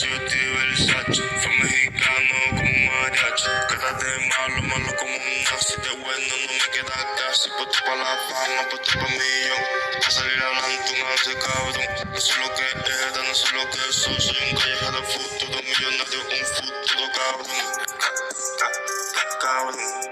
Gucci Versace, fue mexicano como un mariachi. Quédate malo, malo como un nazi. De bueno no me queda casi. Puesto pa' la fama, puesto pa' millón. A salir adelante un hace cabrón. No sé lo que es, no sé lo que soy. Soy un callejero futuro millonario, un futuro cabrón. Cabrón.